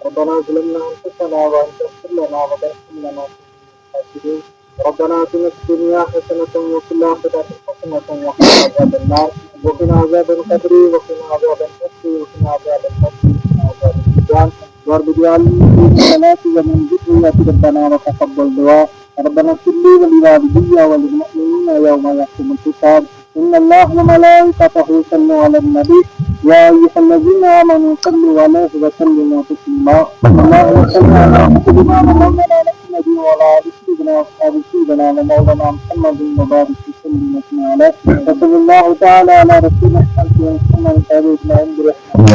ربنا ظلمنا أنفسنا وإن تغفر لنا وترحم لنا الخاسرين ربنا آتنا في الدنيا حسنة وفي الآخرة حسنة وقنا عذاب النار وقنا عذاب القبر وقنا عذاب الحق وقنا عذاب الحق وقنا عذاب الميزان وارض اجعلني في الصلاة ومن ذكرية ربنا وتقبل دعاء ربنا اغفر لي ولوالدي وللمؤمنين يوم يقوم الحساب إن الله وملائكته يصلون على النبي يا أيها الذين آمنوا صلوا عليه وسلموا تسليما اللهم صل على سيدنا ومولانا محمد وعلى آل سيدنا وأصحاب سيدنا ومولانا محمد وبارك وسلم عليه وصلى الله تعالى على رسول محمد محمد تعالى عند رحمه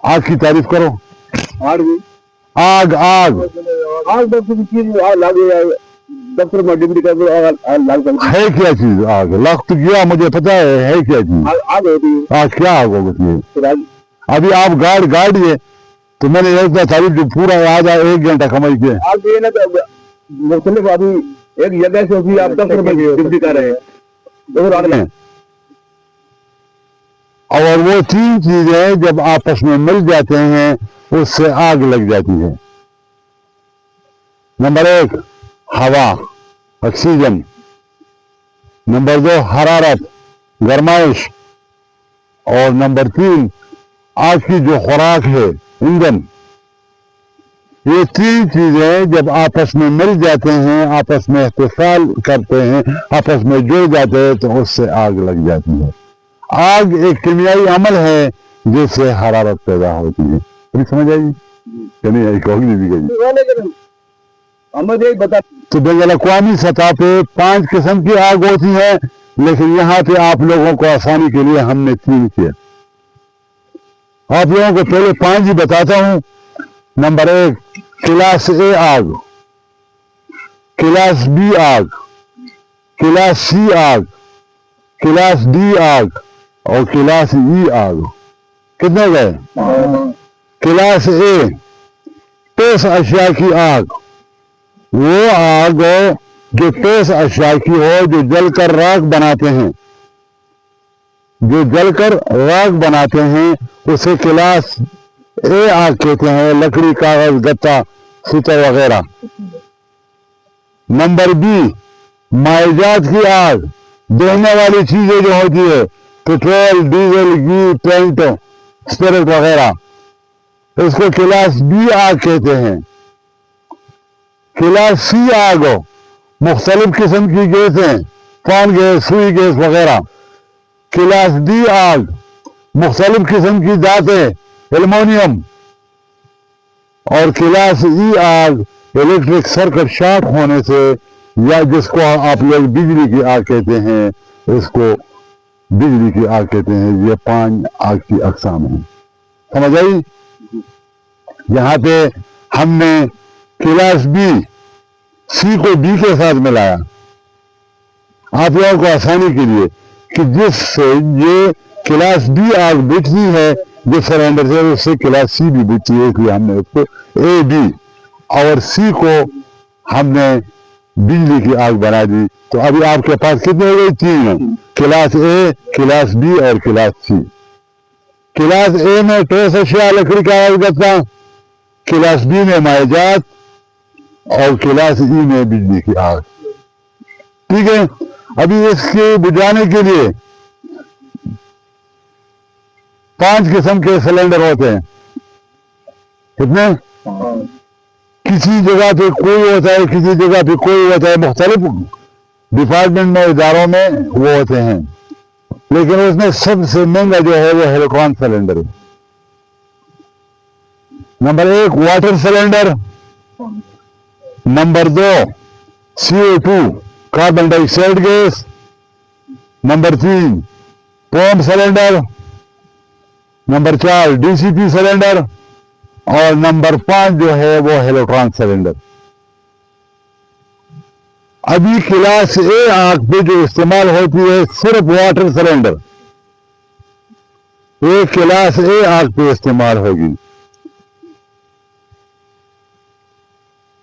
آگ کی تعریف کرو. آگ آگ ہے کیا چیز؟ آگ لخت گیا مجھے پتا ہے کیا چیز؟ آگ کیا آگ ہوگی؟ ابھی آپ گاڑیے تو میں نے ایسا تعریف جو پورا آج 1 گھنٹہ کمائی کے مختلف ابھی ایک جگہ سے بھی آپ 10 روپے ڈیوٹی کر رہے ہیں اور وہ 3 چیزیں جب آپس میں مل جاتے ہیں اس سے آگ لگ جاتی ہے. نمبر 1 ہوا آکسیجن، نمبر 2 حرارت گرمائش، اور نمبر 3 آگ کی جو خوراک ہے ایندھن. یہ 3 چیزیں جب آپس میں مل جاتے ہیں، آپس میں اتصال کرتے ہیں، آپس میں جڑ جاتے ہیں تو اس سے آگ لگ جاتی ہے. آگ ایک کیمیائی عمل ہے جس سے حرارت پیدا ہوتی ہے. سمجھ آئی کہ نہیں آئی؟ کہوگی بھی گئی تو بین الاقوامی سطح پہ 5 قسم کی آگ ہوتی ہے، لیکن یہاں پہ آپ لوگوں کو آسانی کے لیے ہم نے 3 کیا. آپ لوگوں کو پہلے 5 ہی بتاتا ہوں. نمبر 1 کلاس A آگ، کلاس B آگ، کلاس C آگ، کلاس D آگ اور کلاس E آگ. کتنے گئے؟ کلاس A ٹیس اشیاء کی آگ، وہ آگ جو ٹیس اشیاء کی ہو، جو جل کر راکھ بناتے ہیں، جو جل کر راکھ بناتے ہیں اسے کلاس A آگ کہتے ہیں. لکڑی، کاغذ، گتا، ستر وغیرہ. نمبر B مائعجات کی آگ، دہنے والی چیزیں جو ہوتی ہے، پیٹرول، ڈیزل، گھی، پینٹ، اسپرٹ وغیرہ، اس کو کلاس B آگ کہتے ہیں. کلاس C آگ مختلف قسم کی گیسیں، پان گیس، سوئی گیس وغیرہ. کلاس D آگ مختلف قسم کی دھاتیں، ایلومینیم. اور کلاس E آگ الیکٹرک سرکٹ شارٹ ہونے سے، یا جس کو آپ لوگ بجلی کی آگ کہتے ہیں، اس کو بجلی کی آگ کہتے ہیں. یہ 5 آگ کی اقسام ہیں. سمجھ آئی؟ یہاں پہ ہم نے کلاس B C کو B کے ساتھ ملایا آپ لوگوں کو آسانی کے لیے، کہ جس سے یہ کلاس B آگ بجھتی ہے جس سلنڈر سے، اس سے کلاس C بھی بجھتی ہے. اس لیے ہم نے اس کو A B اور C کو ہم نے بجلی کی آگ بنا دی. تو ابھی آپ کے پاس کتنے ہو گئے؟ 3 ہیں. کلاس A، کلاس B اور کلاس C. کلاس A میں ٹیس اشیاء، لکڑی، کاغذ، گتا. کلاس B میں مائعجات اور کلاس E میں بجلی کی آگ. ٹھیک ہے. ابھی اس کے بجھانے کے لیے 5 قسم کے سلنڈر ہوتے ہیں. کتنے؟ کسی جگہ پہ کوئی ہوتا ہے، کسی جگہ پہ کوئی ہوتا ہے. مختلف ڈپارٹمنٹ میں، اداروں میں وہ ہوتے ہیں. لیکن اس میں سب سے مہنگا جو ہے وہ ہیلیکان سلنڈر ہے. Number 1 water cylinder, number 2 CO2 carbon dioxide gas, number 3 foam cylinder, number 4 DCP cylinder, اور نمبر 5 جو ہے وہ ہیلیکان سلنڈر. ابھی کلاس A آگ پہ جو استعمال ہوتی ہے صرف واٹر سلنڈر، ایک کلاس A آگ پہ استعمال ہوگی.